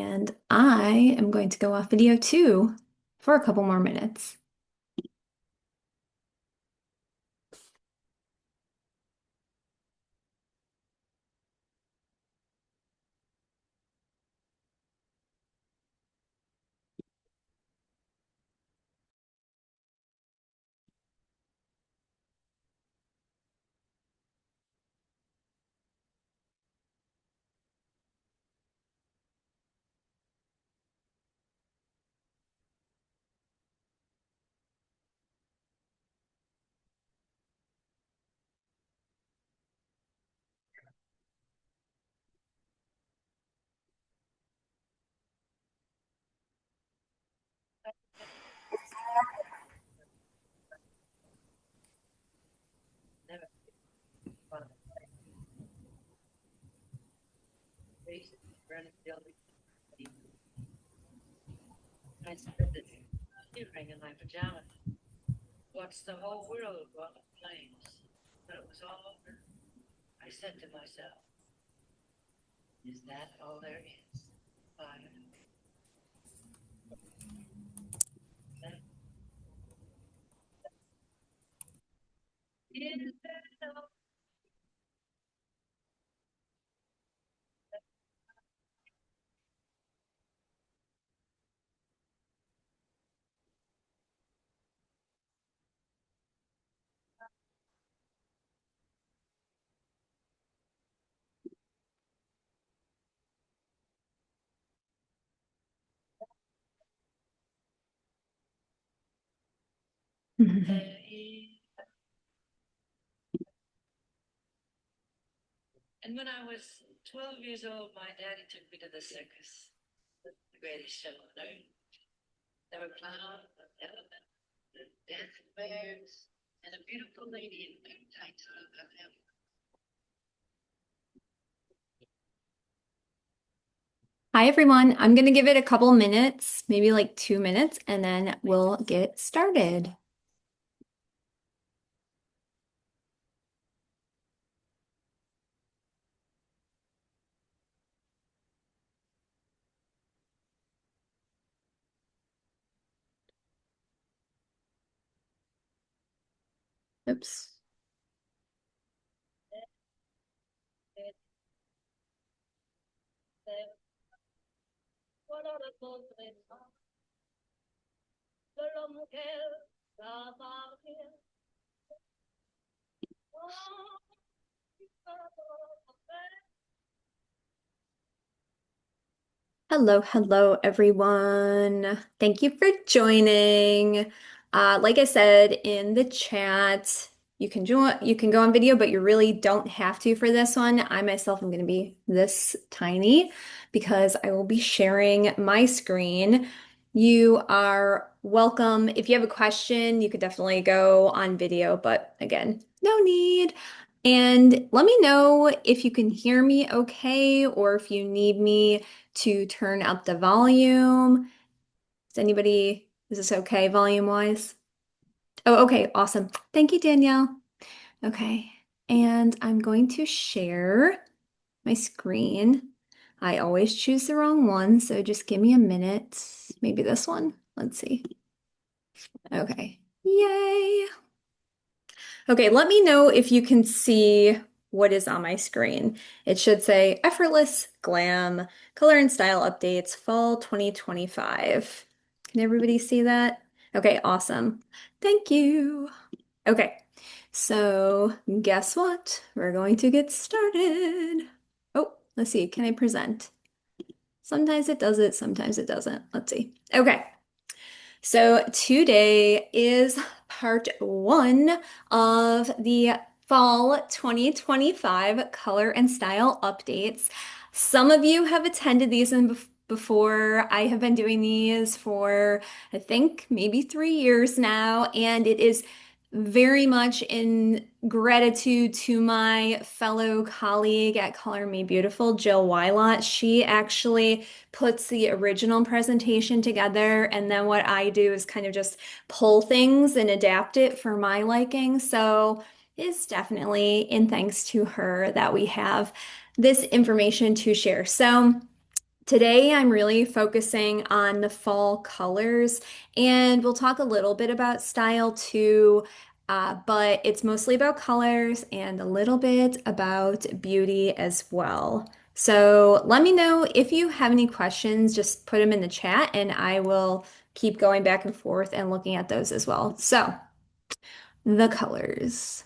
And I am going to go off video too for a couple more minutes. Hi, everyone. I'm going to give it a couple minutes, maybe like 2 minutes, and then we'll get started. Oops. Hello, hello, everyone. Thank you for joining. Like I said in the chat, you can join, you can go on video, but you really don't have to for this one. I myself am going to be this tiny because I will be sharing my screen. You are welcome. If you have a question, you could definitely go on video, but again, no need. And let me know if you can hear me okay, or if you need me to turn up the volume. Is this okay volume wise? Oh, okay, awesome. Thank you, Danielle. Okay, and I'm going to share my screen. I always choose the wrong one, so just give me a minute. Maybe this one. Let's see. Okay, yay. Okay, let me know if you can see what is on my screen. It should say effortless glam, color and style updates, fall 2025. Can everybody see that? Okay, awesome. Thank you. Okay, so guess what? We're going to get started. Oh, let's see. Can I present? Sometimes it does it, sometimes it doesn't. Let's see. Okay. So today is part one of the fall 2025 color and style updates. Some of you have attended these before. I have been doing these for, I think, maybe 3 years now, and it is very much in gratitude to my fellow colleague at Color Me Beautiful, Jill Wylot. She actually puts the original presentation together, and then what I do is kind of just pull things and adapt it for my liking. So it's definitely in thanks to her that we have this information to share. So Today, I'm really focusing on the fall colors, and we'll talk a little bit about style too, but it's mostly about colors and a little bit about beauty as well. So let me know if you have any questions, just put them in the chat, and I will keep going back and forth and looking at those as well. So, the colors.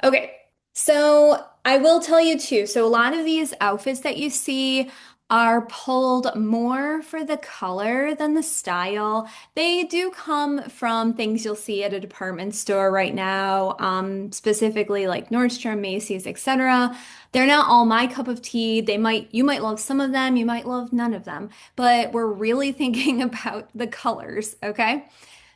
Okay, so I will tell you too. So a lot of these outfits that you see are pulled more for the color than the style. They do come from things you'll see at a department store right now, specifically like Nordstrom, Macy's, etc. They're not all my cup of tea. You might love some of them, you might love none of them, but we're really thinking about the colors, okay?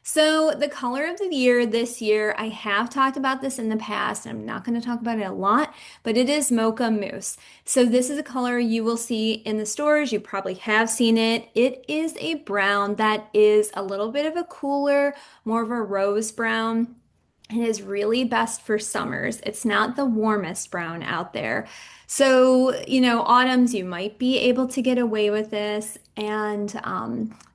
So, the color of the year this year, I have talked about this in the past, and I'm not going to talk about it a lot, but it is Mocha Mousse. So, this is a color you will see in the stores. You probably have seen it. It is a brown that is a little bit of a cooler, more of a rose brown. It is really best for summers. It's not the warmest brown out there. So, autumns, you might be able to get away with this. And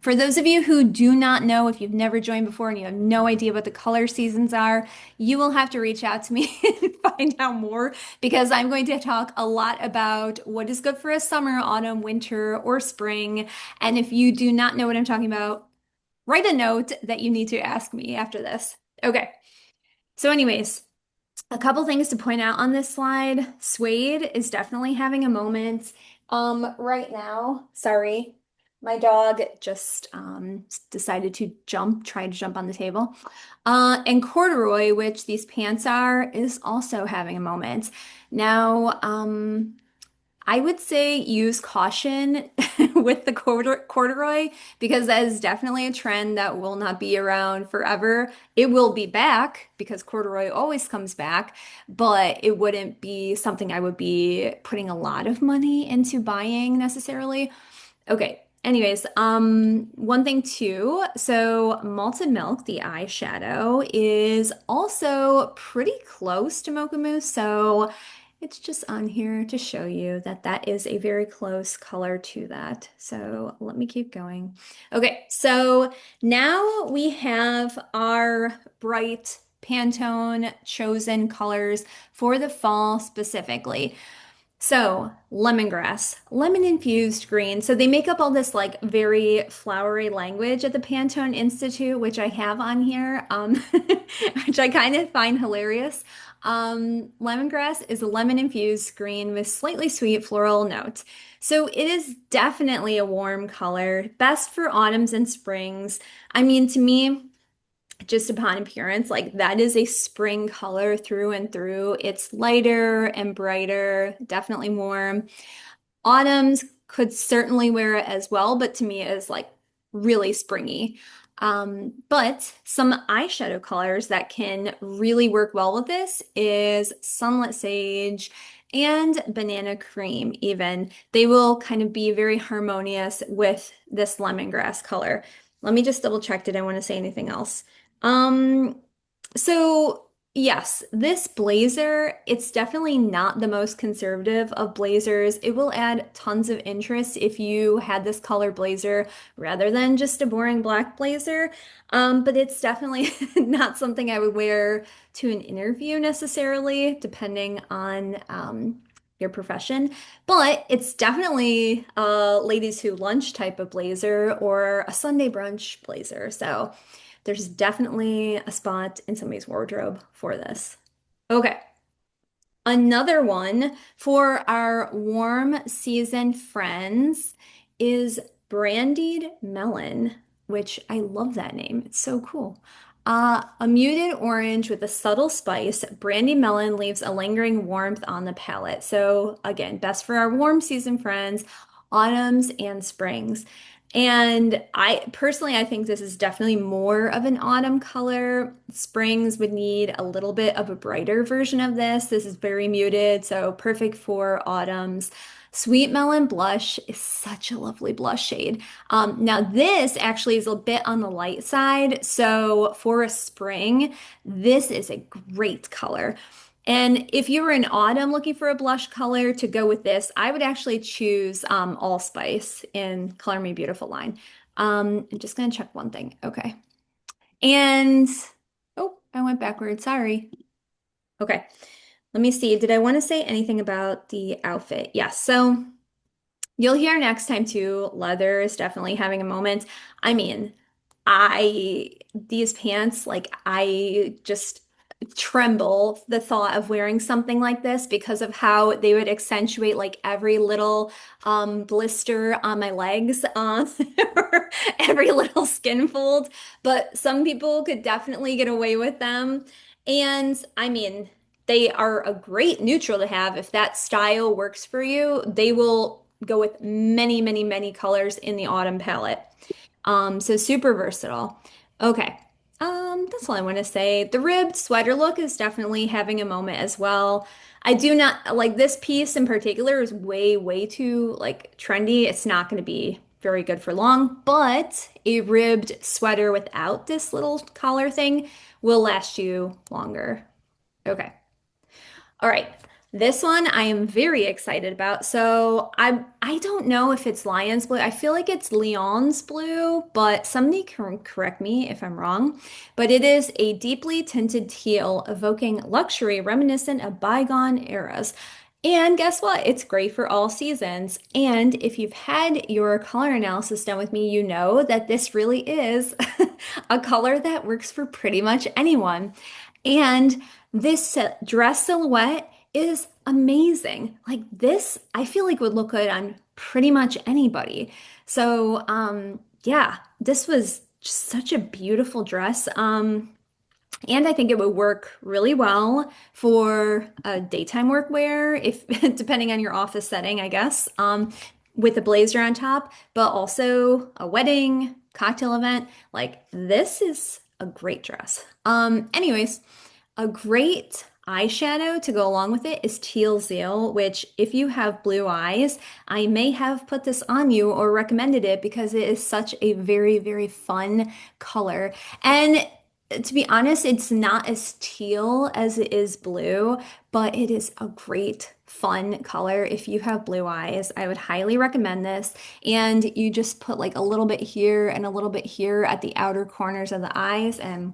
for those of you who do not know, if you've never joined before and you have no idea what the color seasons are, you will have to reach out to me and find out more because I'm going to talk a lot about what is good for a summer, autumn, winter, or spring. And if you do not know what I'm talking about, write a note that you need to ask me after this. Okay. So, anyways, a couple things to point out on this slide. Suede is definitely having a moment. Right now, sorry, my dog just decided to try to jump on the table. And corduroy, which these pants are, is also having a moment. Now, I would say use caution with the corduroy because that is definitely a trend that will not be around forever. It will be back because corduroy always comes back, but it wouldn't be something I would be putting a lot of money into buying necessarily. Okay. Anyways, one thing too. So Malted Milk, the eyeshadow, is also pretty close to Mocha Mousse. So it's just on here to show you that that is a very close color to that. So let me keep going. Okay, so now we have our bright Pantone chosen colors for the fall specifically. So, lemongrass, lemon infused green. So they make up all this like very flowery language at the Pantone Institute, which I have on here, which I kind of find hilarious. Lemongrass is a lemon infused green with slightly sweet floral notes. So it is definitely a warm color, best for autumns and springs. I mean, to me, just upon appearance, like that is a spring color through and through. It's lighter and brighter, definitely warm. Autumns could certainly wear it as well, but to me it is like really springy. But some eyeshadow colors that can really work well with this is Sunlit Sage and Banana Cream even. They will kind of be very harmonious with this lemongrass color. Let me just double check. Did I want to say anything else? Um, so yes, this blazer, it's definitely not the most conservative of blazers. It will add tons of interest if you had this color blazer rather than just a boring black blazer. But it's definitely not something I would wear to an interview necessarily, depending on your profession. But it's definitely a ladies who lunch type of blazer or a Sunday brunch blazer. So there's definitely a spot in somebody's wardrobe for this. Okay. Another one for our warm season friends is Brandied Melon, which I love that name. It's so cool. A muted orange with a subtle spice, brandy melon leaves a lingering warmth on the palate. So again, best for our warm season friends, autumns and springs. And I think this is definitely more of an autumn color. Springs would need a little bit of a brighter version of this. This is very muted, so perfect for autumns. Sweet Melon Blush is such a lovely blush shade. Now, this actually is a bit on the light side, so for a spring, this is a great color. And if you were in autumn looking for a blush color to go with this, I would actually choose Allspice in Color Me Beautiful line. I'm just gonna check one thing. Okay. And oh, I went backwards. Sorry. Okay. Let me see. Did I want to say anything about the outfit? Yes. So you'll hear next time too, leather is definitely having a moment. I mean, these pants, like, I just tremble the thought of wearing something like this because of how they would accentuate like every little blister on my legs, or every little skin fold. But some people could definitely get away with them. And I mean, they are a great neutral to have if that style works for you. They will go with many, many, many colors in the autumn palette. So super versatile. Okay. That's all I want to say. The ribbed sweater look is definitely having a moment as well. I do not like this piece in particular is way, way too like trendy. It's not going to be very good for long, but a ribbed sweater without this little collar thing will last you longer. Okay. All right. This one I am very excited about. So I don't know if it's Lion's Blue. I feel like it's Lyon's Blue, but somebody can correct me if I'm wrong. But it is a deeply tinted teal evoking luxury reminiscent of bygone eras. And guess what? It's great for all seasons. And if you've had your color analysis done with me, you know that this really is a color that works for pretty much anyone. And this dress silhouette is amazing. Like this, I feel like would look good on pretty much anybody. So, yeah, this was just such a beautiful dress. And I think it would work really well for a daytime workwear, if depending on your office setting, I guess, with a blazer on top, but also a wedding, cocktail event. Like this is a great dress. Anyways, a great eyeshadow to go along with it is Teal Zeal, which if you have blue eyes, I may have put this on you or recommended it because it is such a very, very fun color. And to be honest, it's not as teal as it is blue, but it is a great, fun color. If you have blue eyes, I would highly recommend this. And you just put like a little bit here and a little bit here at the outer corners of the eyes, and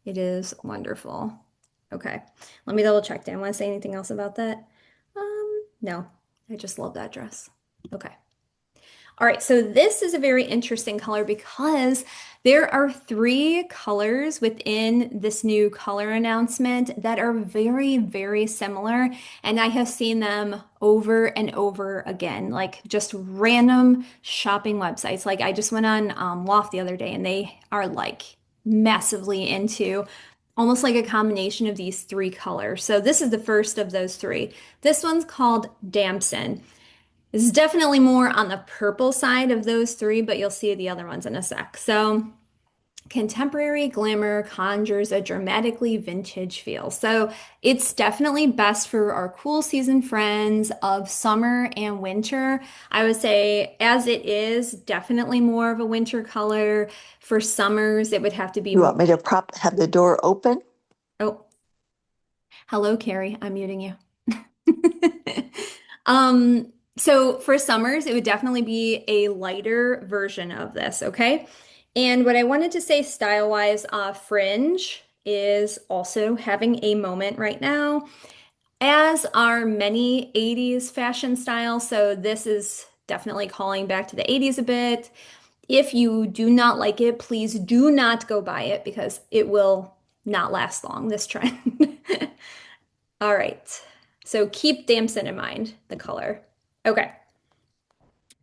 it is wonderful. Okay, let me double check. Do I want to say anything else about that? No, I just love that dress. Okay. All right, so this is a very interesting color because there are three colors within this new color announcement that are very, very similar. And I have seen them over and over again, like just random shopping websites. Like I just went on Loft the other day and they are like massively into almost like a combination of these three colors. So this is the first of those three. This one's called Damson. This is definitely more on the purple side of those three, but you'll see the other ones in a sec. So, contemporary glamour conjures a dramatically vintage feel. So, it's definitely best for our cool season friends of summer and winter. I would say, as it is, definitely more of a winter color. For summers, it would have to be You more. want me to have the door open? Oh, hello, Carrie. I'm muting you. So for summers, it would definitely be a lighter version of this, okay? And what I wanted to say style-wise, fringe is also having a moment right now, as are many 80s fashion styles. So this is definitely calling back to the 80s a bit. If you do not like it, please do not go buy it because it will not last long, this trend. All right. So keep damson in mind, the color. Okay.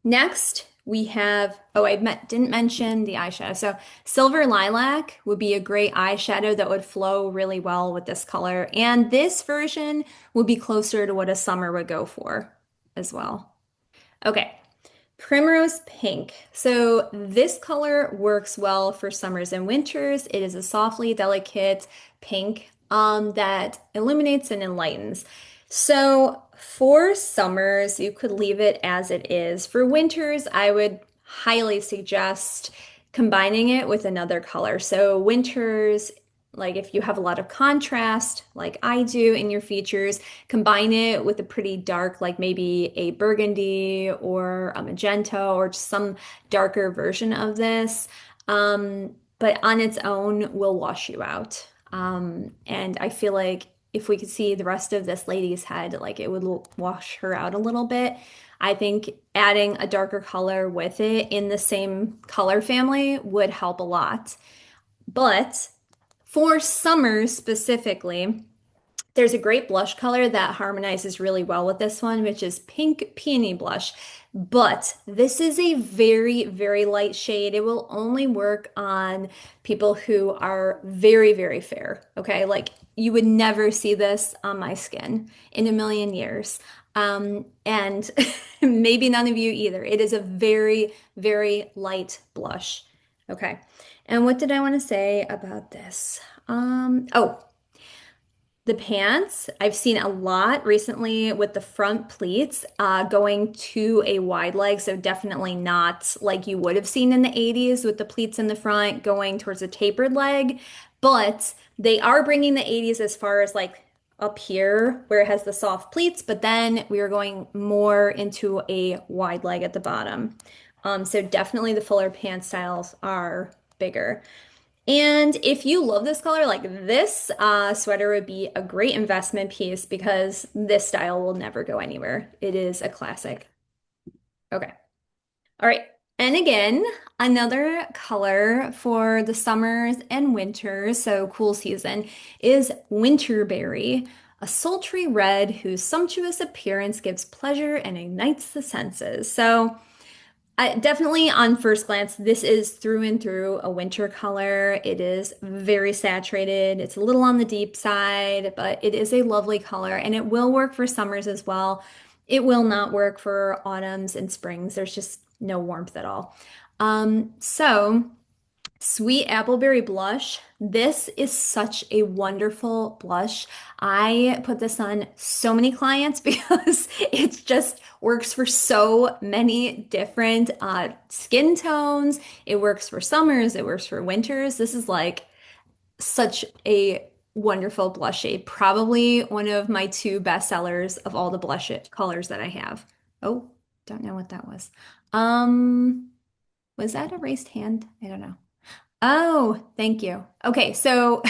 Next, we have, oh, didn't mention the eyeshadow. So silver lilac would be a great eyeshadow that would flow really well with this color. And this version would be closer to what a summer would go for as well. Okay. Primrose pink. So this color works well for summers and winters. It is a softly delicate pink that illuminates and enlightens. So for summers, you could leave it as it is. For winters, I would highly suggest combining it with another color. So winters, Like if you have a lot of contrast, like I do in your features, combine it with a pretty dark, like maybe a burgundy or a magenta or just some darker version of this. But on its own will wash you out. And I feel like if we could see the rest of this lady's head, like it would wash her out a little bit. I think adding a darker color with it in the same color family would help a lot. But for summer specifically, there's a great blush color that harmonizes really well with this one, which is Pink Peony Blush. But this is a very, very light shade. It will only work on people who are very, very fair. Okay. Like you would never see this on my skin in a million years. And maybe none of you either. It is a very, very light blush. Okay. And what did I want to say about this? Oh, the pants, I've seen a lot recently with the front pleats going to a wide leg. So definitely not like you would have seen in the 80s with the pleats in the front going towards a tapered leg. But they are bringing the 80s as far as like up here where it has the soft pleats. But then we are going more into a wide leg at the bottom. So definitely the fuller pant styles are bigger. And if you love this color, like this sweater would be a great investment piece because this style will never go anywhere. It is a classic. Okay. All right. And again, another color for the summers and winters, so cool season, is Winterberry, a sultry red whose sumptuous appearance gives pleasure and ignites the senses. So, definitely on first glance, this is through and through a winter color. It is very saturated. It's a little on the deep side, but it is a lovely color and it will work for summers as well. It will not work for autumns and springs. There's just no warmth at all. So Sweet Appleberry Blush. This is such a wonderful blush. I put this on so many clients because it just works for so many different skin tones. It works for summers, it works for winters. This is like such a wonderful blush shade. Probably one of my two best sellers of all the blush colors that I have. Oh, don't know what that was. Um, was that a raised hand? I don't know. Oh, thank you. Okay, so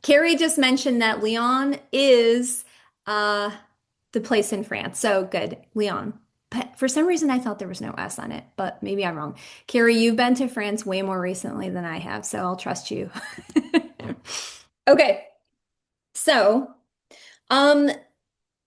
Carrie just mentioned that Lyon is uh the place in France. So good, Lyon. But for some reason I thought there was no S on it, but maybe I'm wrong. Carrie, you've been to France way more recently than I have, so I'll trust you. Okay, so um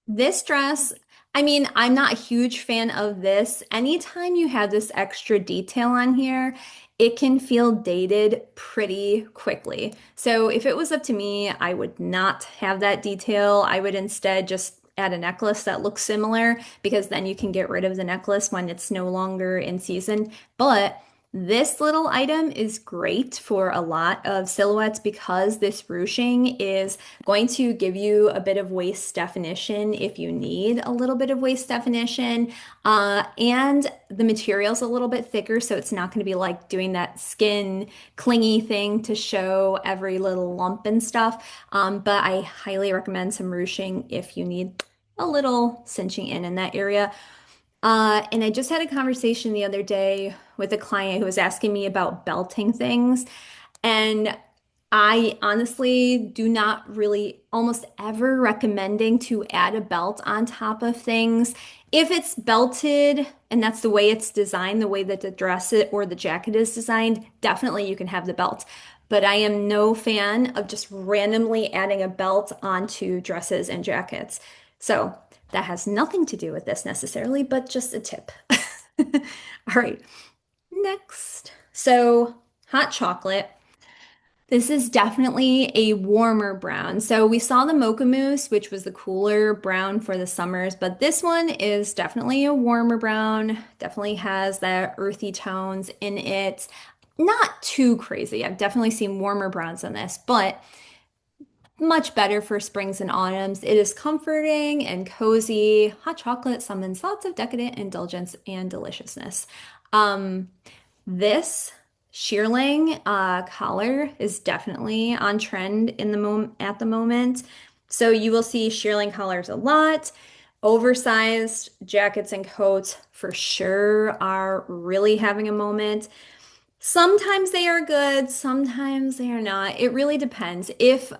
this dress, I mean, I'm not a huge fan of this. Anytime you have this extra detail on here, it can feel dated pretty quickly. So if it was up to me, I would not have that detail. I would instead just add a necklace that looks similar because then you can get rid of the necklace when it's no longer in season. But this little item is great for a lot of silhouettes because this ruching is going to give you a bit of waist definition if you need a little bit of waist definition. And the material's a little bit thicker, so it's not going to be like doing that skin clingy thing to show every little lump and stuff. But I highly recommend some ruching if you need a little cinching in that area. And I just had a conversation the other day with a client who was asking me about belting things. And I honestly do not really almost ever recommending to add a belt on top of things. If it's belted and that's the way it's designed, the way that the dress or the jacket is designed, definitely you can have the belt. But I am no fan of just randomly adding a belt onto dresses and jackets. So that has nothing to do with this necessarily, but just a tip. All right, next. So, hot chocolate. This is definitely a warmer brown. So we saw the Mocha Mousse, which was the cooler brown for the summers, but this one is definitely a warmer brown. Definitely has that earthy tones in it. Not too crazy. I've definitely seen warmer browns than this, but much better for springs and autumns. It is comforting and cozy. Hot chocolate summons lots of decadent indulgence and deliciousness. Um, this shearling collar is definitely on trend in the at the moment. So you will see shearling collars a lot. Oversized jackets and coats for sure are really having a moment. Sometimes they are good, sometimes they are not. It really depends. If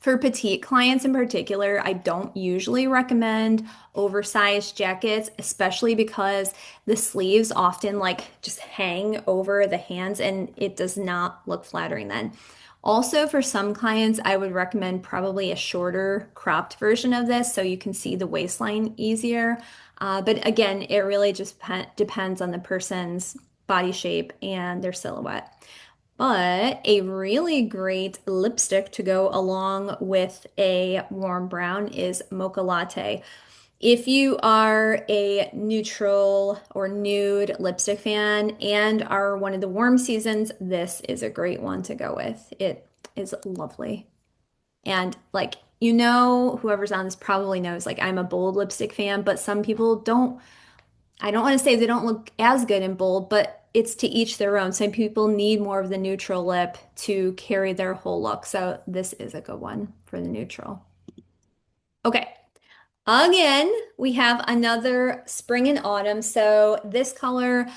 For petite clients in particular, I don't usually recommend oversized jackets, especially because the sleeves often like just hang over the hands and it does not look flattering then. Also, for some clients, I would recommend probably a shorter cropped version of this so you can see the waistline easier. But again, it really just depends on the person's body shape and their silhouette. But a really great lipstick to go along with a warm brown is Mocha Latte. If you are a neutral or nude lipstick fan and are one of the warm seasons, this is a great one to go with. It is lovely. And like, whoever's on this probably knows, like, I'm a bold lipstick fan, but some people don't I don't want to say they don't look as good in bold, but it's to each their own. Some people need more of the neutral lip to carry their whole look. So this is a good one for the neutral. Okay. Again, we have another spring and autumn. So this color,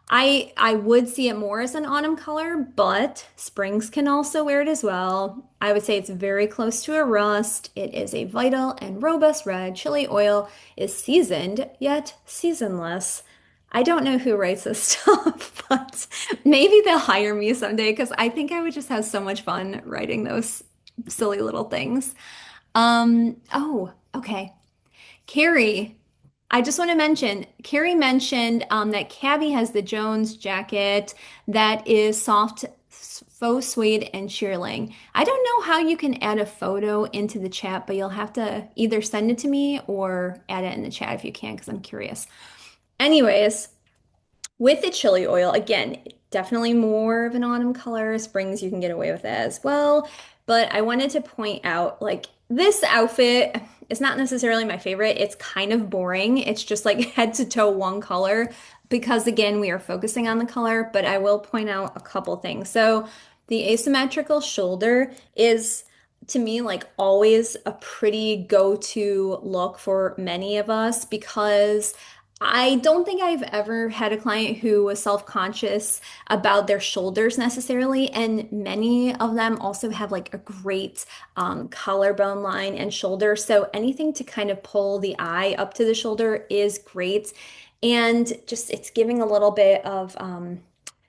I would see it more as an autumn color, but springs can also wear it as well. I would say it's very close to a rust. It is a vital and robust red. Chili oil is seasoned yet seasonless. I don't know who writes this stuff, but maybe they'll hire me someday because I think I would just have so much fun writing those silly little things. Oh, okay. Carrie, I just want to mention, Carrie mentioned that Cabby has the Jones jacket that is soft faux suede and shearling. I don't know how you can add a photo into the chat, but you'll have to either send it to me or add it in the chat if you can, because I'm curious. Anyways, with the chili oil, again, definitely more of an autumn color. Springs, you can get away with that as well. But I wanted to point out, like, this outfit is not necessarily my favorite. It's kind of boring. It's just like head to toe one color because, again, we are focusing on the color. But I will point out a couple things. So the asymmetrical shoulder is, to me, like always a pretty go-to look for many of us because I don't think I've ever had a client who was self-conscious about their shoulders necessarily, and many of them also have like a great collarbone line and shoulder. So anything to kind of pull the eye up to the shoulder is great. And just it's giving a little bit of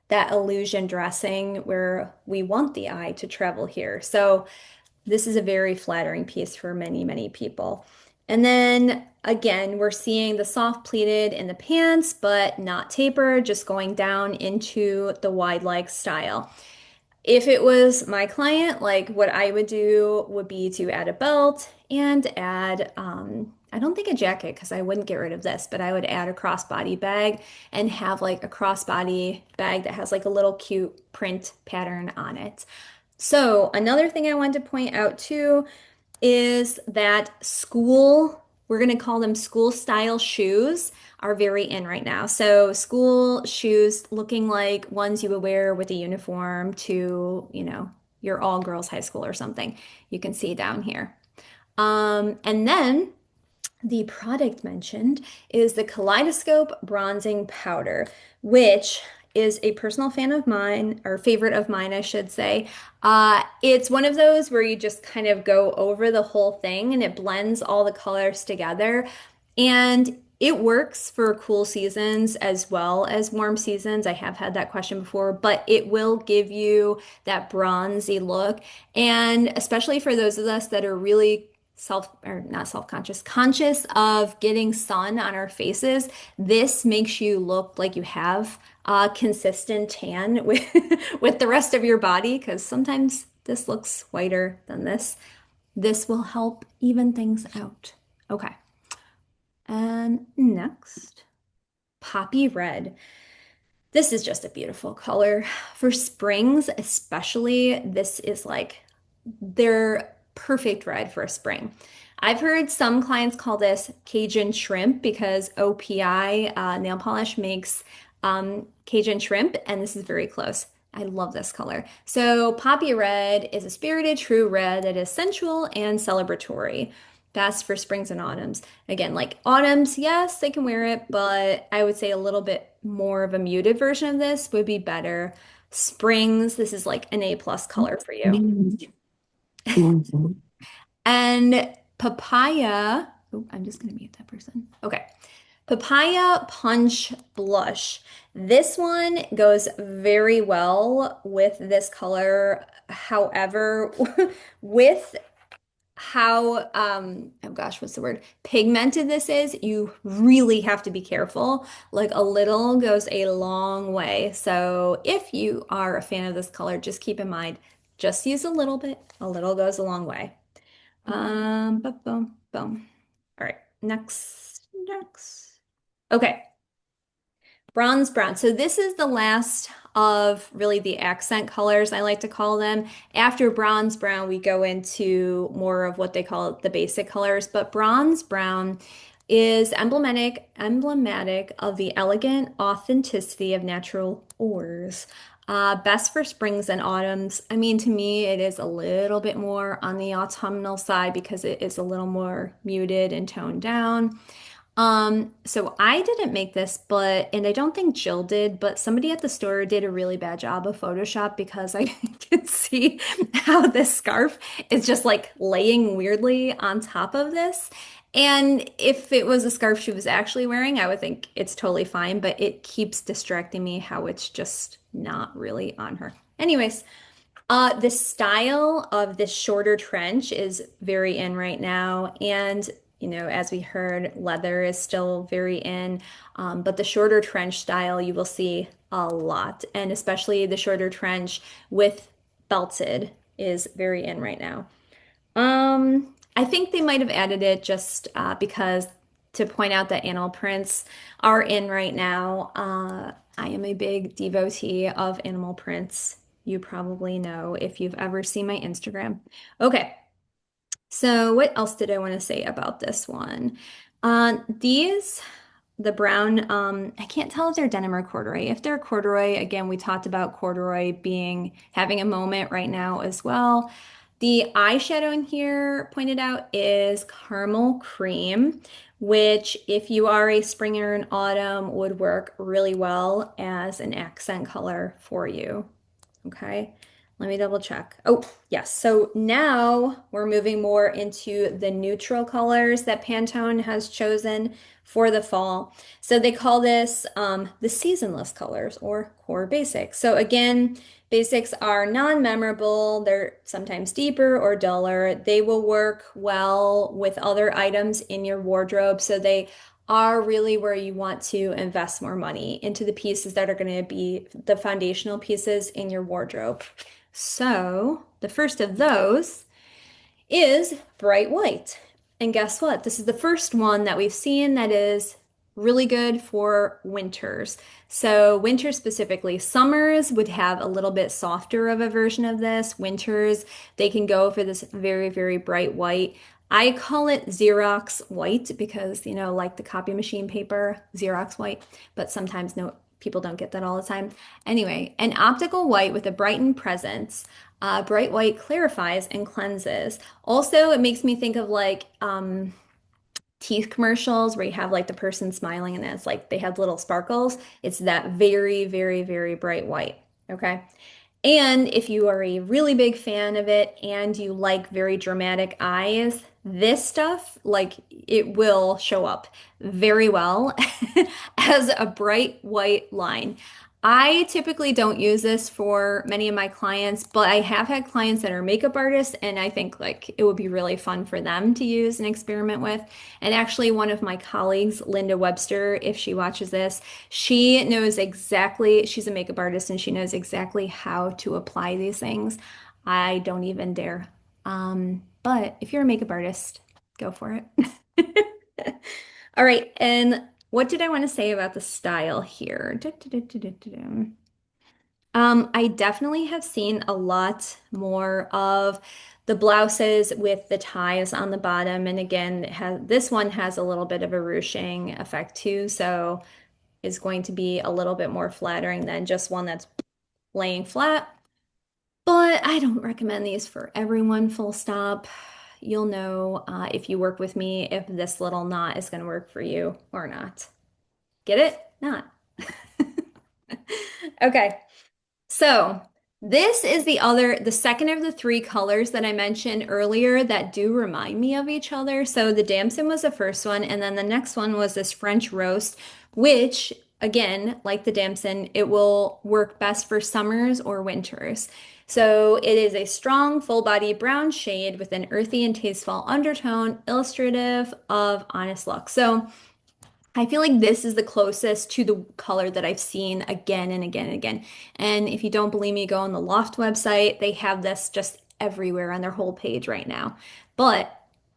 that illusion dressing where we want the eye to travel here. So this is a very flattering piece for many, many people. And then again, we're seeing the soft pleated in the pants, but not tapered, just going down into the wide leg style. If it was my client, like what I would do would be to add a belt and add, I don't think a jacket because I wouldn't get rid of this, but I would add a crossbody bag and have like a crossbody bag that has like a little cute print pattern on it. So, another thing I wanted to point out too is that we're going to call them school style shoes, are very in right now. So, school shoes looking like ones you would wear with a uniform to, your all girls high school or something. You can see down here. And then the product mentioned is the Kaleidoscope Bronzing Powder, which is a personal fan of mine, or favorite of mine, I should say. It's one of those where you just kind of go over the whole thing and it blends all the colors together. And it works for cool seasons as well as warm seasons. I have had that question before, but it will give you that bronzy look. And especially for those of us that are really or not self-conscious, conscious of getting sun on our faces, this makes you look like you have a consistent tan with with the rest of your body because sometimes this looks whiter than this. This will help even things out. Okay. And next, poppy red. This is just a beautiful color. For springs, especially, this is like their perfect red for a spring. I've heard some clients call this Cajun shrimp because OPI nail polish makes Cajun shrimp, and this is very close. I love this color. So poppy red is a spirited true red that is sensual and celebratory. Best for springs and autumns. Again, like autumns, yes, they can wear it, but I would say a little bit more of a muted version of this would be better. Springs, this is like an A+ color for you. Mhm. And papaya, oh, I'm just gonna mute that person. Okay. Papaya Punch Blush. This one goes very well with this color. However, with how oh gosh, what's the word? Pigmented this is, you really have to be careful. Like a little goes a long way. So if you are a fan of this color, just keep in mind, just use a little bit. A little goes a long way. Boom, boom, boom. All right, next. Okay, bronze brown. So this is the last of really the accent colors, I like to call them. After bronze brown, we go into more of what they call the basic colors, but bronze brown is emblematic of the elegant authenticity of natural ores. Best for springs and autumns. I mean, to me, it is a little bit more on the autumnal side because it is a little more muted and toned down. So I didn't make this, and I don't think Jill did, but somebody at the store did a really bad job of Photoshop because I could see how this scarf is just like laying weirdly on top of this. And if it was a scarf she was actually wearing, I would think it's totally fine, but it keeps distracting me how it's just not really on her. Anyways, the style of this shorter trench is very in right now. And, as we heard, leather is still very in. But the shorter trench style you will see a lot. And especially the shorter trench with belted is very in right now. I think they might have added it just because to point out that animal prints are in right now. I am a big devotee of animal prints. You probably know if you've ever seen my Instagram. Okay, so what else did I want to say about this one? The brown, I can't tell if they're denim or corduroy. If they're corduroy, again, we talked about corduroy having a moment right now as well. The eyeshadow in here pointed out is caramel cream, which if you are a spring or an autumn would work really well as an accent color for you. Okay, let me double check. Oh, yes. So now we're moving more into the neutral colors that Pantone has chosen for the fall. So they call this the seasonless colors or core basics. So again, basics are non-memorable. They're sometimes deeper or duller. They will work well with other items in your wardrobe. So they are really where you want to invest more money into the pieces that are going to be the foundational pieces in your wardrobe. So, the first of those is bright white. And guess what? This is the first one that we've seen that is really good for winters. So, winter specifically, summers would have a little bit softer of a version of this. Winters, they can go for this very, very bright white. I call it Xerox white because, like the copy machine paper, Xerox white, but sometimes no people don't get that all the time. Anyway, an optical white with a brightened presence. Bright white clarifies and cleanses. Also, it makes me think of like teeth commercials where you have like the person smiling and it's like they have little sparkles. It's that very, very, very bright white. Okay. And if you are a really big fan of it and you like very dramatic eyes, this stuff, like it will show up very well as a bright white line. I typically don't use this for many of my clients, but I have had clients that are makeup artists, and I think like it would be really fun for them to use and experiment with. And actually, one of my colleagues, Linda Webster, if she watches this, she knows exactly, she's a makeup artist and she knows exactly how to apply these things. I don't even dare. But if you're a makeup artist, go for it. All right, and what did I want to say about the style here? I definitely have seen a lot more of the blouses with the ties on the bottom. And again, this one has a little bit of a ruching effect too. So is going to be a little bit more flattering than just one that's laying flat. But I don't recommend these for everyone, full stop. You'll know if you work with me if this little knot is going to work for you or not. Get it? Not. Okay. So this is the second of the three colors that I mentioned earlier that do remind me of each other. So the damson was the first one, and then the next one was this French roast, which again, like the damson, it will work best for summers or winters. So it is a strong, full body brown shade with an earthy and tasteful undertone, illustrative of honest look. So I feel like this is the closest to the color that I've seen again and again and again. And if you don't believe me, go on the Loft website. They have this just everywhere on their whole page right now. But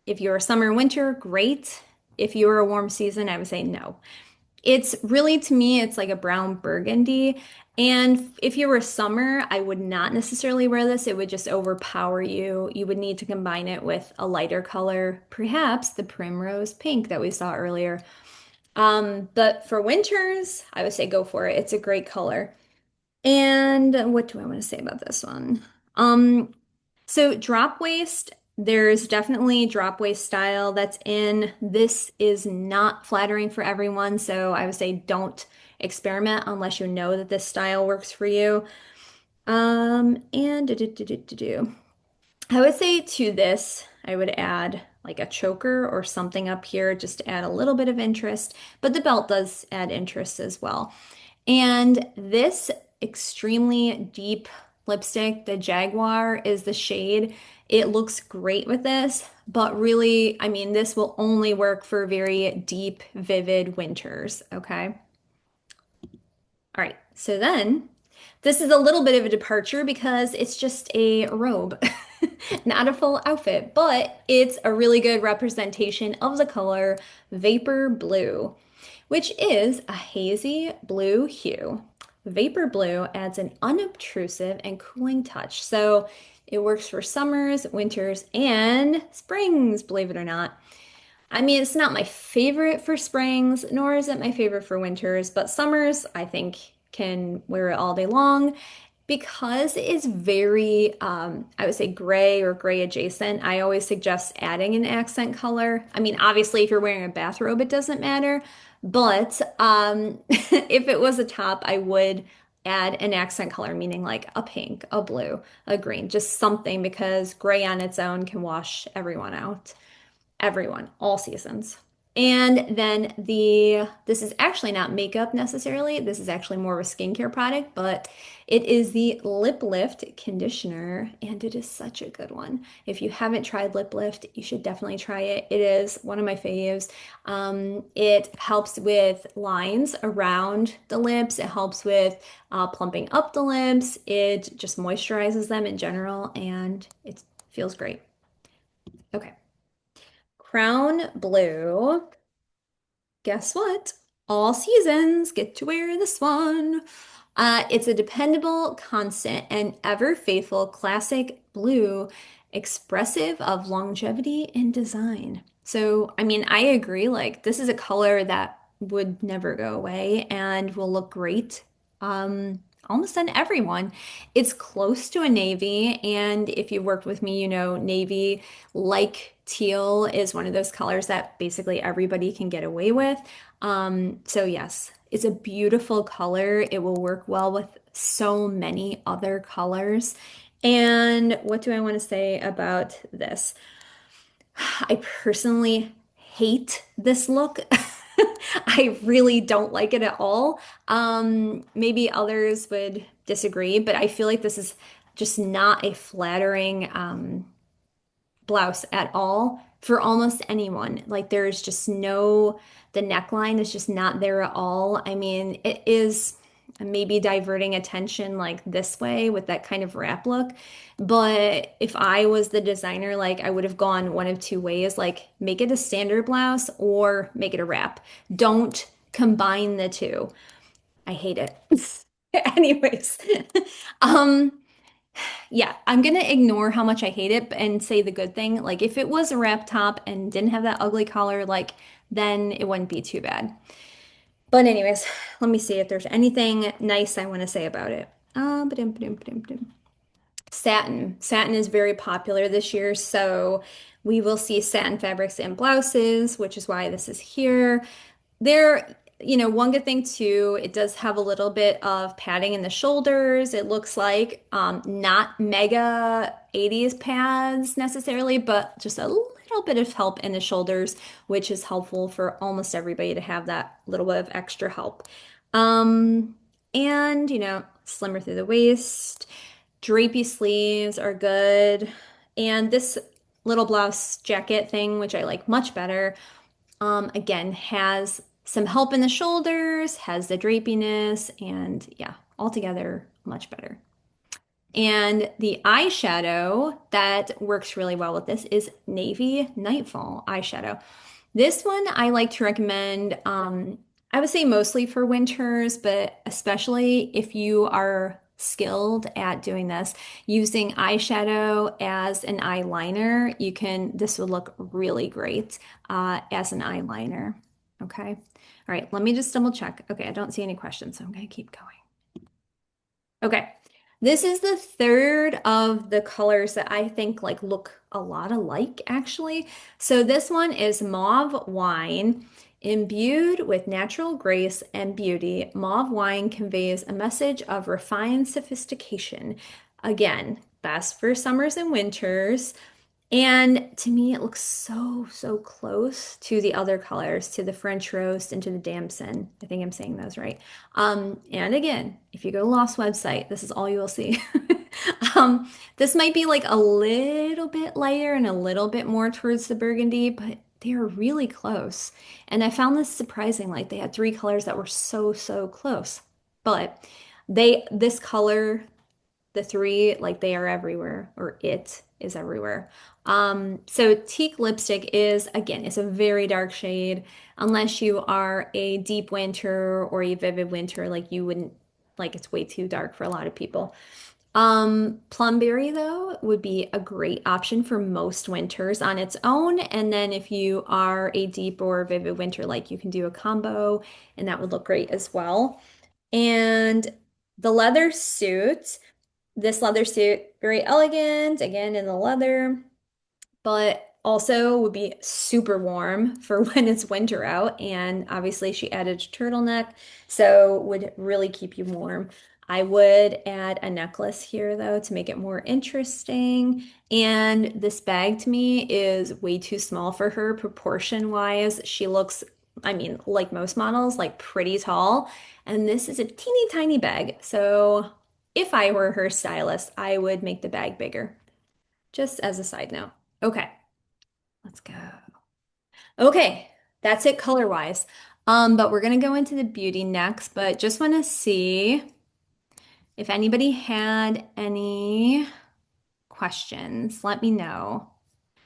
if you're a summer and winter, great. If you're a warm season, I would say no. It's really, to me, it's like a brown burgundy. And if you were a summer, I would not necessarily wear this. It would just overpower you. You would need to combine it with a lighter color, perhaps the primrose pink that we saw earlier. But for winters, I would say go for it. It's a great color. And what do I want to say about this one? Um, so drop waist, there's definitely drop waist style that's in. This is not flattering for everyone, so I would say don't experiment unless you know that this style works for you. And do. I would say to this, I would add like a choker or something up here just to add a little bit of interest, but the belt does add interest as well. And this extremely deep lipstick, the Jaguar is the shade. It looks great with this, but really, I mean, this will only work for very deep, vivid winters, okay? All right, so then this is a little bit of a departure because it's just a robe, not a full outfit, but it's a really good representation of the color Vapor Blue, which is a hazy blue hue. Vapor Blue adds an unobtrusive and cooling touch, so it works for summers, winters, and springs, believe it or not. I mean, it's not my favorite for springs, nor is it my favorite for winters, but summers, I think, can wear it all day long because it's very, I would say gray or gray adjacent. I always suggest adding an accent color. I mean, obviously, if you're wearing a bathrobe, it doesn't matter, but if it was a top, I would add an accent color, meaning like a pink, a blue, a green, just something because gray on its own can wash everyone out. Everyone, all seasons. And then this is actually not makeup necessarily. This is actually more of a skincare product, but it is the Lip Lift conditioner, and it is such a good one. If you haven't tried Lip Lift, you should definitely try it. It is one of my faves. It helps with lines around the lips. It helps with plumping up the lips. It just moisturizes them in general, and it feels great. Okay. Crown Blue. Guess what? All seasons get to wear this one. It's a dependable, constant, and ever faithful classic blue, expressive of longevity and design. So, I mean, I agree. Like, this is a color that would never go away and will look great almost on everyone. It's close to a navy, and if you've worked with me, you know navy, like teal, is one of those colors that basically everybody can get away with. So yes, it's a beautiful color. It will work well with so many other colors. And what do I want to say about this? I personally hate this look. I really don't like it at all. Maybe others would disagree, but I feel like this is just not a flattering blouse at all for almost anyone. Like there's just no, the neckline is just not there at all. I mean, it is maybe diverting attention like this way with that kind of wrap look. But if I was the designer, like I would have gone one of two ways, like make it a standard blouse or make it a wrap. Don't combine the two. I hate it. Anyways, um, yeah, I'm gonna ignore how much I hate it and say the good thing. Like if it was a wrap top and didn't have that ugly collar, like then it wouldn't be too bad. But anyways, let me see if there's anything nice I want to say about it. Ba-dum. Satin. Satin is very popular this year, so we will see satin fabrics and blouses, which is why this is here. There, one good thing too, it does have a little bit of padding in the shoulders. It looks like not mega 80s pads necessarily, but just a little bit of help in the shoulders, which is helpful for almost everybody to have that little bit of extra help. Um, and, slimmer through the waist. Drapey sleeves are good. And this little blouse jacket thing, which I like much better, again, has some help in the shoulders, has the drapiness, and yeah, altogether much better. And the eyeshadow that works really well with this is Navy Nightfall eyeshadow. This one I like to recommend, I would say mostly for winters, but especially if you are skilled at doing this, using eyeshadow as an eyeliner, this would look really great as an eyeliner. Okay. All right, let me just double check. Okay, I don't see any questions, so I'm gonna keep going. Okay. This is the third of the colors that I think like look a lot alike actually. So this one is mauve wine. Imbued with natural grace and beauty, mauve wine conveys a message of refined sophistication. Again, best for summers and winters. And to me, it looks so, so close to the other colors, to the French roast and to the damson. I think I'm saying those right. And again, if you go to Lost website, this is all you will see. This might be like a little bit lighter and a little bit more towards the burgundy, but they are really close. And I found this surprising. Like they had three colors that were so, so close. But this color, the three, like they are everywhere, or it is everywhere. So teak lipstick is, again, it's a very dark shade. Unless you are a deep winter or a vivid winter, like you wouldn't, like it's way too dark for a lot of people. Plumberry though would be a great option for most winters on its own. And then if you are a deep or vivid winter, like you can do a combo and that would look great as well. And the leather suit. This leather suit, very elegant, again in the leather, but also would be super warm for when it's winter out. And obviously, she added a turtleneck, so would really keep you warm. I would add a necklace here though to make it more interesting. And this bag to me is way too small for her proportion wise. She looks, I mean, like most models, like pretty tall. And this is a teeny tiny bag. So if I were her stylist, I would make the bag bigger. Just as a side note. Okay. Let's go. Okay, that's it color-wise. But we're gonna go into the beauty next, but just want to see if anybody had any questions, let me know.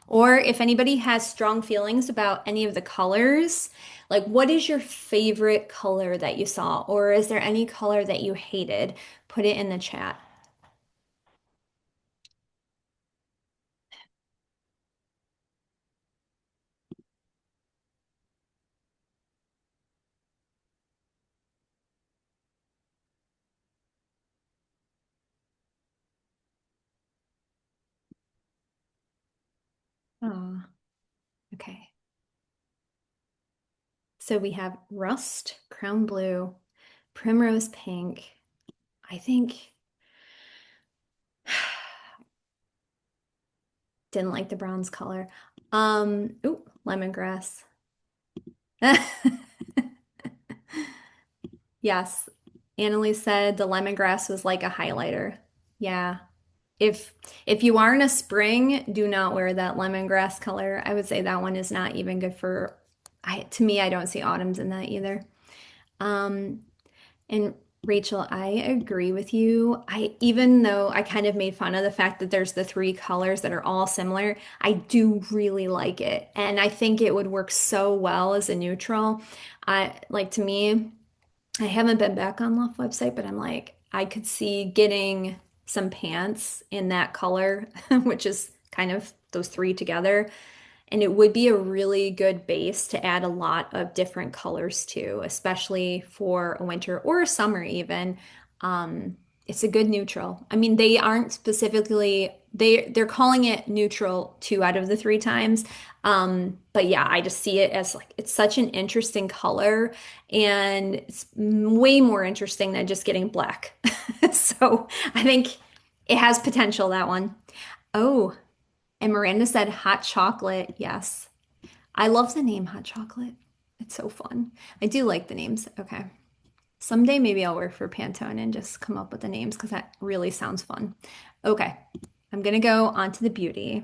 Or if anybody has strong feelings about any of the colors, like what is your favorite color that you saw? Or is there any color that you hated? Put it in the chat. Oh, okay. So we have rust, crown blue, primrose pink. I think didn't like the bronze color. Ooh, lemongrass. Yes. Annalise said the lemongrass was like a highlighter. Yeah. If if you are in a spring, do not wear that lemongrass color. I would say that one is not even good for to me, I don't see autumns in that either. Um, And Rachel, I agree with you. Even though I kind of made fun of the fact that there's the three colors that are all similar, I do really like it. And I think it would work so well as a neutral. To me, I haven't been back on Loft website, but I'm like, I could see getting some pants in that color, which is kind of those three together and it would be a really good base to add a lot of different colors to, especially for a winter or a summer even. It's a good neutral. I mean, they aren't specifically they're calling it neutral two out of the three times. But yeah, I just see it as like it's such an interesting color and it's way more interesting than just getting black. So I think it has potential, that one. Oh, and Miranda said hot chocolate. Yes. I love the name hot chocolate. It's so fun. I do like the names. Okay. Someday maybe I'll work for Pantone and just come up with the names because that really sounds fun. Okay. I'm gonna go on to the beauty.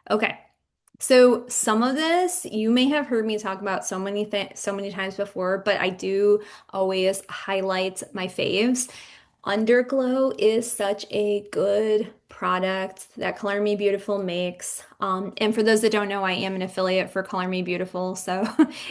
Okay. So some of this you may have heard me talk about so many times before, but I do always highlight my faves. Underglow is such a good product that Color Me Beautiful makes. And for those that don't know, I am an affiliate for Color Me Beautiful, so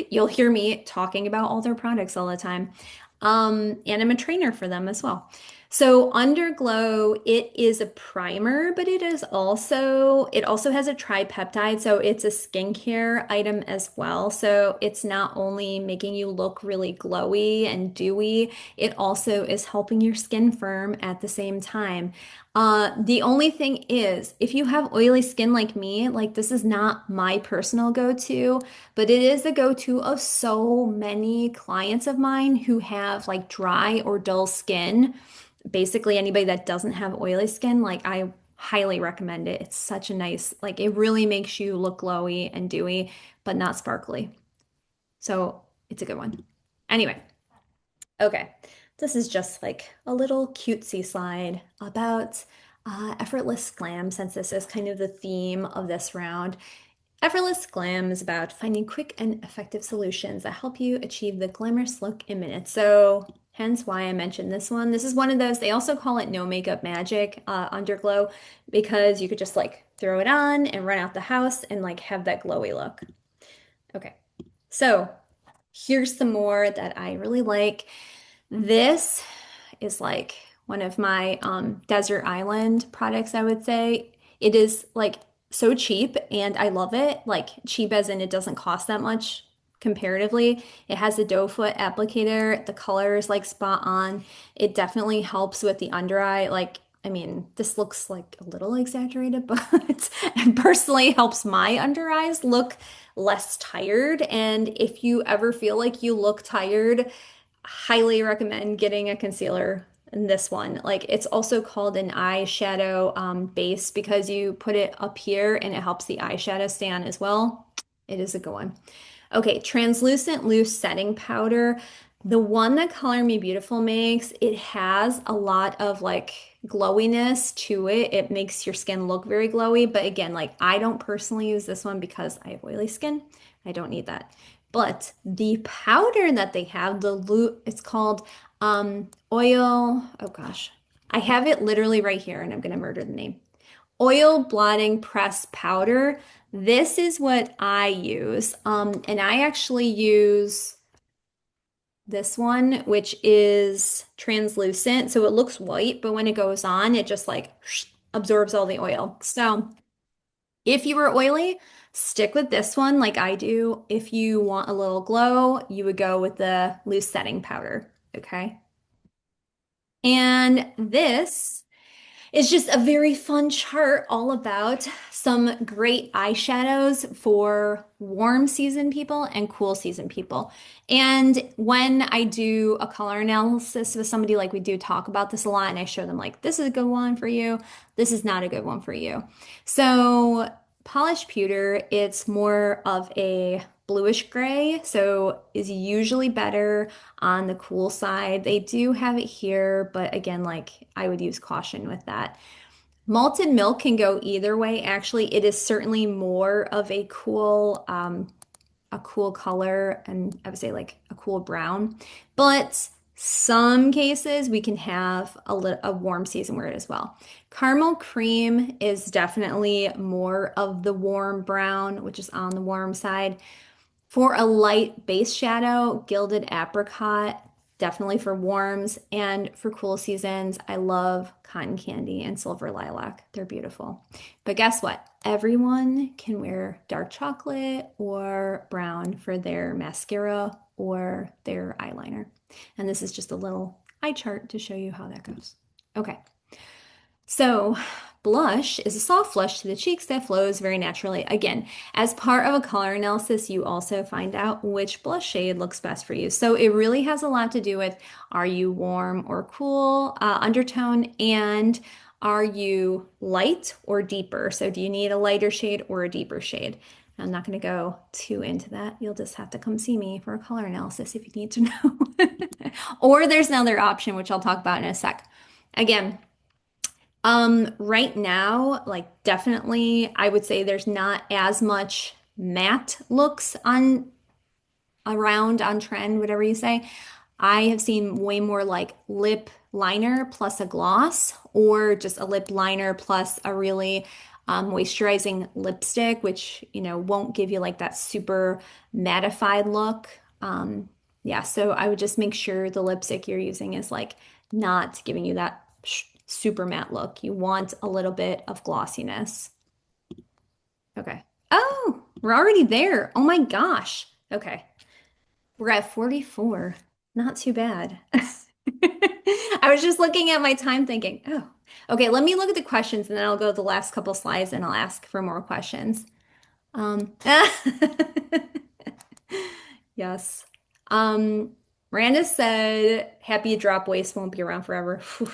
you'll hear me talking about all their products all the time. And I'm a trainer for them as well. So Underglow, it is a primer, but it also has a tripeptide, so it's a skincare item as well. So it's not only making you look really glowy and dewy, it also is helping your skin firm at the same time. The only thing is, if you have oily skin like me, like this is not my personal go-to, but it is a go-to of so many clients of mine who have like dry or dull skin. Basically, anybody that doesn't have oily skin, like I highly recommend it. It's such a nice, like it really makes you look glowy and dewy, but not sparkly. So it's a good one. Anyway. Okay, this is just like a little cutesy slide about effortless glam, since this is kind of the theme of this round. Effortless glam is about finding quick and effective solutions that help you achieve the glamorous look in minutes. So, hence why I mentioned this one. This is one of those, they also call it no makeup magic, underglow, because you could just like throw it on and run out the house and like have that glowy look. Okay, so here's some more that I really like. This is like one of my desert island products, I would say. It is like so cheap and I love it. Like cheap as in it doesn't cost that much comparatively. It has a doe foot applicator. The color is like spot on. It definitely helps with the under eye. Like, I mean, this looks like a little exaggerated, but it personally helps my under eyes look less tired. And if you ever feel like you look tired, highly recommend getting a concealer in this one. Like it's also called an eyeshadow base because you put it up here and it helps the eyeshadow stay on as well. It is a good one. Okay, translucent loose setting powder. The one that Color Me Beautiful makes, it has a lot of like glowiness to it. It makes your skin look very glowy. But again, like I don't personally use this one because I have oily skin. I don't need that. But the powder that they have, it's called oil. Oh gosh, I have it literally right here, and I'm gonna murder the name. Oil blotting press powder. This is what I use. And I actually use this one, which is translucent. So it looks white, but when it goes on, it just like absorbs all the oil. So if you were oily, stick with this one like I do. If you want a little glow, you would go with the loose setting powder. Okay. And this it's just a very fun chart all about some great eyeshadows for warm season people and cool season people. And when I do a color analysis with somebody, like we do talk about this a lot, and I show them like, this is a good one for you, this is not a good one for you. So polished pewter, it's more of a bluish gray, so is usually better on the cool side. They do have it here, but again, like I would use caution with that. Malted milk can go either way. Actually, it is certainly more of a cool color, and I would say like a cool brown. But some cases we can have a warm season wear it as well. Caramel cream is definitely more of the warm brown, which is on the warm side. For a light base shadow, gilded apricot. definitely for warms and for cool seasons. I love cotton candy and silver lilac. They're beautiful. But guess what? Everyone can wear dark chocolate or brown for their mascara or their eyeliner. And this is just a little eye chart to show you how that goes. Okay. So, blush is a soft flush to the cheeks that flows very naturally. Again, as part of a color analysis, you also find out which blush shade looks best for you. So, it really has a lot to do with are you warm or cool undertone, and are you light or deeper? So, do you need a lighter shade or a deeper shade? I'm not going to go too into that. You'll just have to come see me for a color analysis if you need to know. Or there's another option, which I'll talk about in a sec. Again, right now, like definitely, I would say there's not as much matte looks on around on trend, whatever you say. I have seen way more like lip liner plus a gloss, or just a lip liner plus a really moisturizing lipstick, which, won't give you like that super mattified look. Yeah, so I would just make sure the lipstick you're using is like not giving you that super matte look. You want a little bit of glossiness. Okay. Oh, we're already there. Oh my gosh. Okay. We're at 44. Not too bad. I was just looking at my time thinking, oh, okay, let me look at the questions and then I'll go to the last couple slides and I'll ask for more questions. Um, yes. Um, Miranda said, happy drop waist won't be around forever. Phew.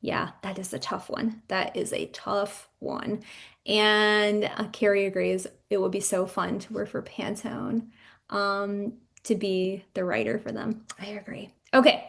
Yeah, that is a tough one. That is a tough one. And Carrie agrees it would be so fun to work for Pantone, to be the writer for them. I agree. Okay.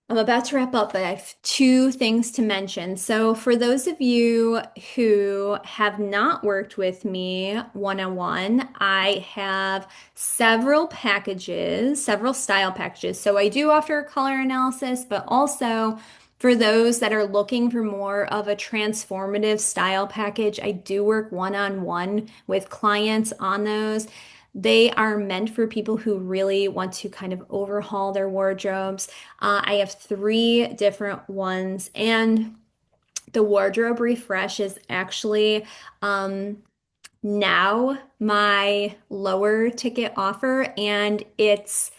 I'm about to wrap up, but I have two things to mention. So, for those of you who have not worked with me one-on-one, I have several packages, several style packages. So, I do offer a color analysis, but also for those that are looking for more of a transformative style package, I do work one-on-one with clients on those. They are meant for people who really want to kind of overhaul their wardrobes. I have three different ones, and the wardrobe refresh is actually now my lower ticket offer, and it's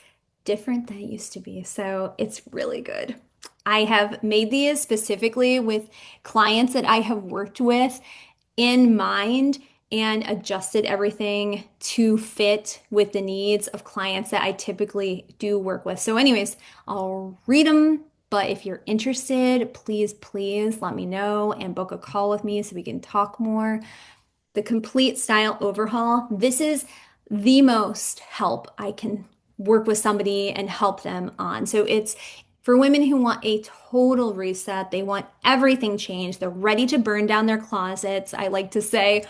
different than it used to be. So it's really good. I have made these specifically with clients that I have worked with in mind and adjusted everything to fit with the needs of clients that I typically do work with. So, anyways, I'll read them. But if you're interested, please let me know and book a call with me so we can talk more. The complete style overhaul. This is the most help I can work with somebody and help them on. So it's for women who want a total reset. They want everything changed. They're ready to burn down their closets. I like to say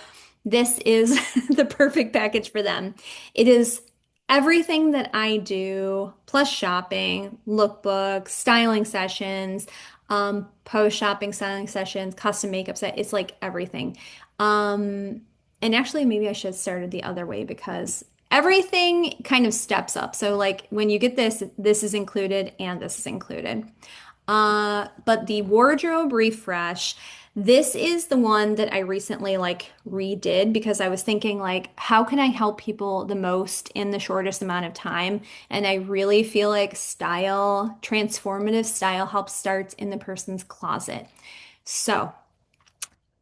this is the perfect package for them. It is everything that I do, plus shopping, lookbooks, styling sessions, post shopping styling sessions, custom makeup set. It's like everything. And actually, maybe I should have started the other way because everything kind of steps up. So, like when you get this, this is included and this is included. But the wardrobe refresh, this is the one that I recently like redid because I was thinking like, how can I help people the most in the shortest amount of time? And I really feel like style, transformative style help starts in the person's closet. So,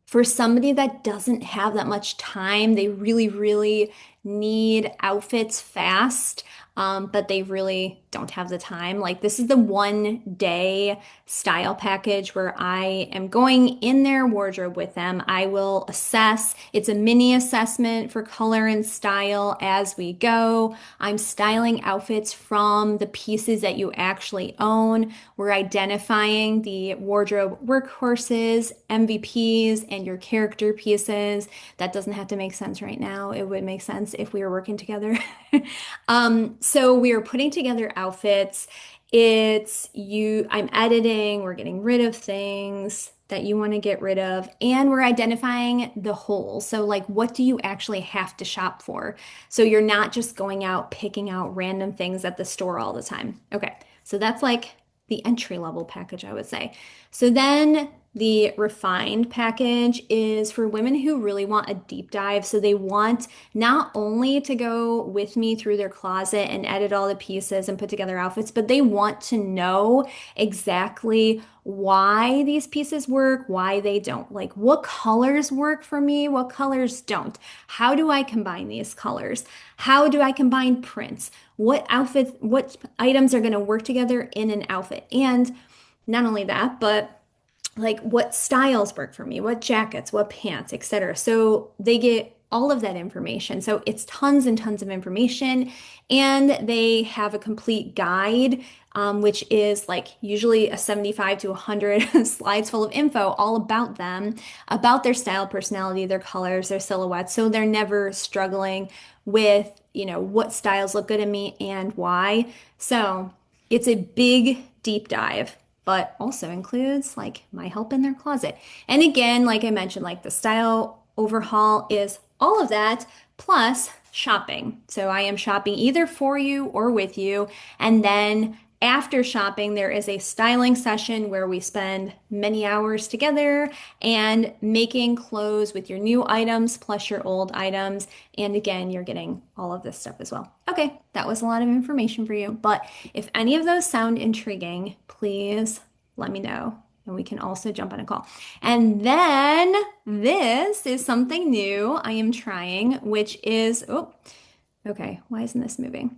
for somebody that doesn't have that much time, they really need outfits fast, but they really don't have the time. Like, this is the 1 day style package where I am going in their wardrobe with them. I will assess, it's a mini assessment for color and style as we go. I'm styling outfits from the pieces that you actually own. We're identifying the wardrobe workhorses, MVPs, and your character pieces. That doesn't have to make sense right now. It would make sense if we were working together. So we are putting together outfits. I'm editing, we're getting rid of things that you want to get rid of, and we're identifying the whole. So, like, what do you actually have to shop for? So you're not just going out picking out random things at the store all the time. Okay. So that's like the entry level package, I would say. So then the refined package is for women who really want a deep dive. So they want not only to go with me through their closet and edit all the pieces and put together outfits, but they want to know exactly why these pieces work, why they don't. Like what colors work for me, what colors don't. How do I combine these colors? How do I combine prints? What outfits, what items are going to work together in an outfit? And not only that, but like what styles work for me, what jackets, what pants, etc. So they get all of that information. So it's tons and tons of information, and they have a complete guide, which is like usually a 75 to 100 slides full of info all about them, about their style, personality, their colors, their silhouettes. So they're never struggling with, what styles look good in me and why. So it's a big deep dive, but also includes like my help in their closet. And again, like I mentioned, like the style overhaul is all of that plus shopping. So I am shopping either for you or with you. And then after shopping, there is a styling session where we spend many hours together and making clothes with your new items plus your old items. And again, you're getting all of this stuff as well. Okay, that was a lot of information for you. But if any of those sound intriguing, please let me know. And we can also jump on a call. And then this is something new I am trying, which is, oh, okay, why isn't this moving?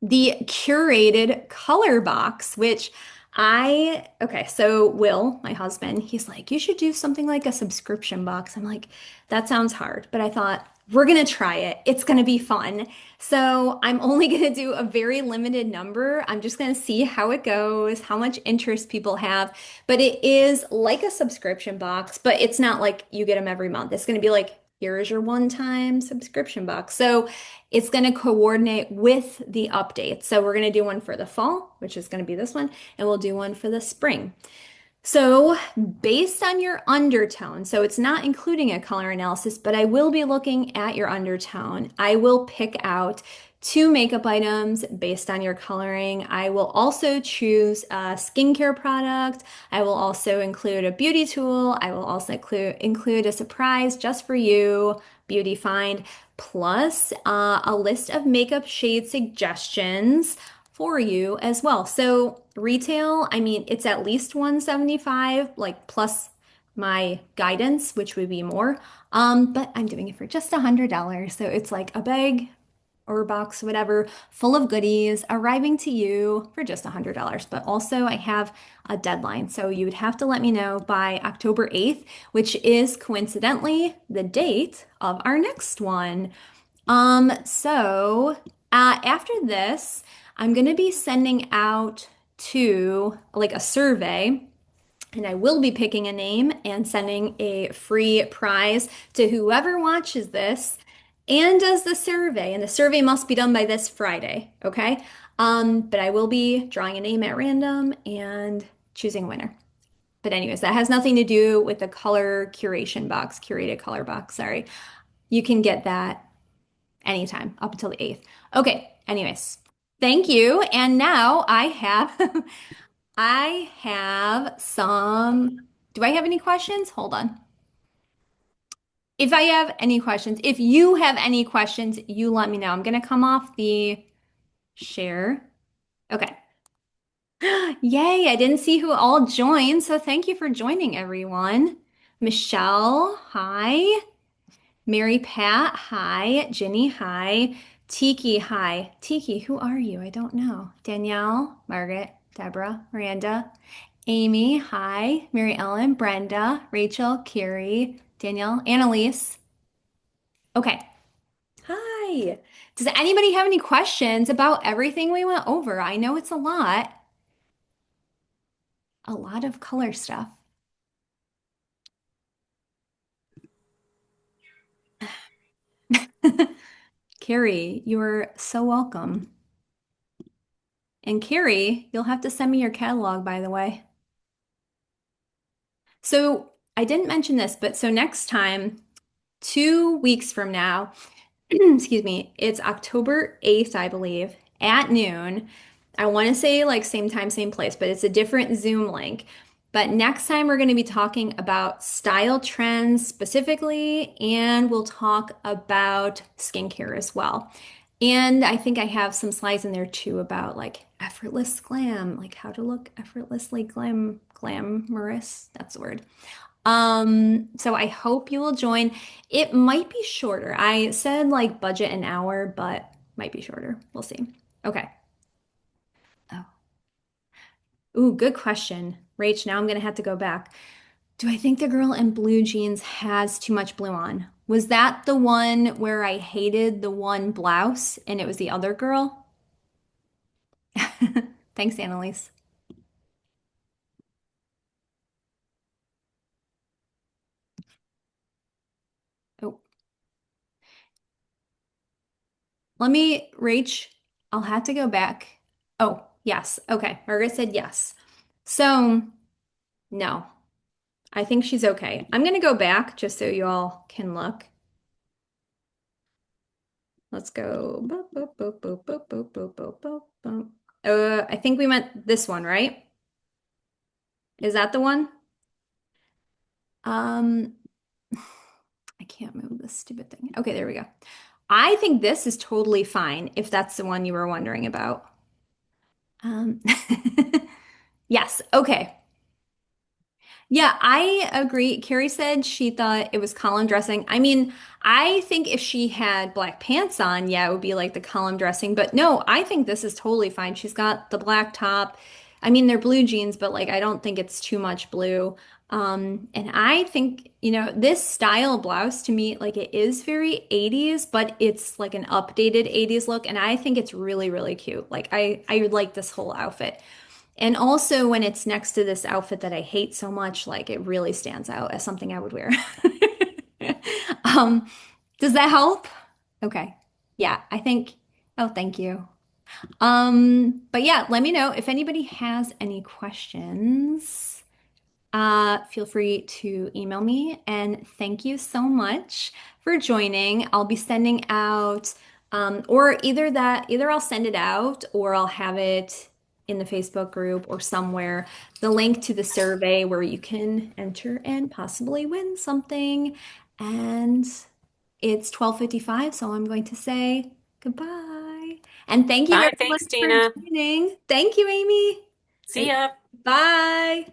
The curated color box, which okay, so Will, my husband, he's like, you should do something like a subscription box. I'm like, that sounds hard, but I thought, we're gonna try it. It's gonna be fun. So I'm only gonna do a very limited number. I'm just gonna see how it goes, how much interest people have. But it is like a subscription box, but it's not like you get them every month. It's gonna be like, here is your one-time subscription box. So it's going to coordinate with the updates. So we're going to do one for the fall, which is going to be this one, and we'll do one for the spring. So, based on your undertone, so it's not including a color analysis, but I will be looking at your undertone. I will pick out two makeup items based on your coloring. I will also choose a skincare product. I will also include a beauty tool. I will also include a surprise just for you, beauty find, plus a list of makeup shade suggestions for you as well. So retail, I mean, it's at least 175, like plus my guidance, which would be more. But I'm doing it for just $100. So it's like a bag or a box, whatever, full of goodies arriving to you for just $100. But also I have a deadline. So you would have to let me know by October 8th, which is coincidentally the date of our next one. After this, I'm going to be sending out to like a survey, and I will be picking a name and sending a free prize to whoever watches this and does the survey. And the survey must be done by this Friday, okay? But I will be drawing a name at random and choosing a winner. But anyways, that has nothing to do with the color curation box, curated color box, sorry. You can get that anytime up until the 8th. Okay, anyways, thank you. And now I have I have some. Do I have any questions? Hold on. If I have any questions, if you have any questions, you let me know. I'm gonna come off the share. Okay. Yay, I didn't see who all joined, so thank you for joining, everyone. Michelle, hi. Mary Pat, hi. Ginny, hi. Tiki, hi. Tiki, who are you? I don't know. Danielle, Margaret, Deborah, Miranda, Amy, hi. Mary Ellen, Brenda, Rachel, Carrie, Danielle, Annalise. Okay. Hi. Does anybody have any questions about everything we went over? I know it's a lot of color stuff. Carrie, you're so welcome. And Carrie, you'll have to send me your catalog, by the way. So I didn't mention this, but so next time, 2 weeks from now, excuse me, it's October 8th, I believe, at noon. I want to say like same time, same place, but it's a different Zoom link. But next time we're going to be talking about style trends specifically, and we'll talk about skincare as well. And I think I have some slides in there too about like effortless glam, like how to look effortlessly glamorous. That's the word. So I hope you will join. It might be shorter. I said like budget an hour, but might be shorter. We'll see. Okay. Oh. Ooh, good question. Rach, now I'm gonna have to go back. Do I think the girl in blue jeans has too much blue on? Was that the one where I hated the one blouse and it was the other girl? Thanks, Annalise. Oh, Rach, I'll have to go back. Oh, yes. Okay. Margaret said yes. So, no, I think she's okay. I'm going to go back just so you all can look. Let's go. Boop, boop, boop, boop, boop, boop, boop, boop, boop, boop. I think we meant this one, right? Is that the one? Um, I can't move this stupid thing. Okay, there we go. I think this is totally fine if that's the one you were wondering about. Um, yes, okay. Yeah, I agree. Carrie said she thought it was column dressing. I mean, I think if she had black pants on, yeah, it would be like the column dressing. But no, I think this is totally fine. She's got the black top. I mean, they're blue jeans, but like I don't think it's too much blue. And I think, this style blouse to me, like it is very 80s, but it's like an updated 80s look. And I think it's really, really cute. Like I like this whole outfit. And also when it's next to this outfit that I hate so much, like it really stands out as something I would wear. Um, does that help? Okay. Yeah, I think, oh, thank you. But yeah, let me know if anybody has any questions. Feel free to email me and thank you so much for joining. I'll be sending out, or either I'll send it out or I'll have it in the Facebook group or somewhere, the link to the survey where you can enter and possibly win something. And it's 12:55, so I'm going to say goodbye. And thank you Bye. everyone Thanks, for Tina. joining. Thank you, Amy. See Right. ya. Bye.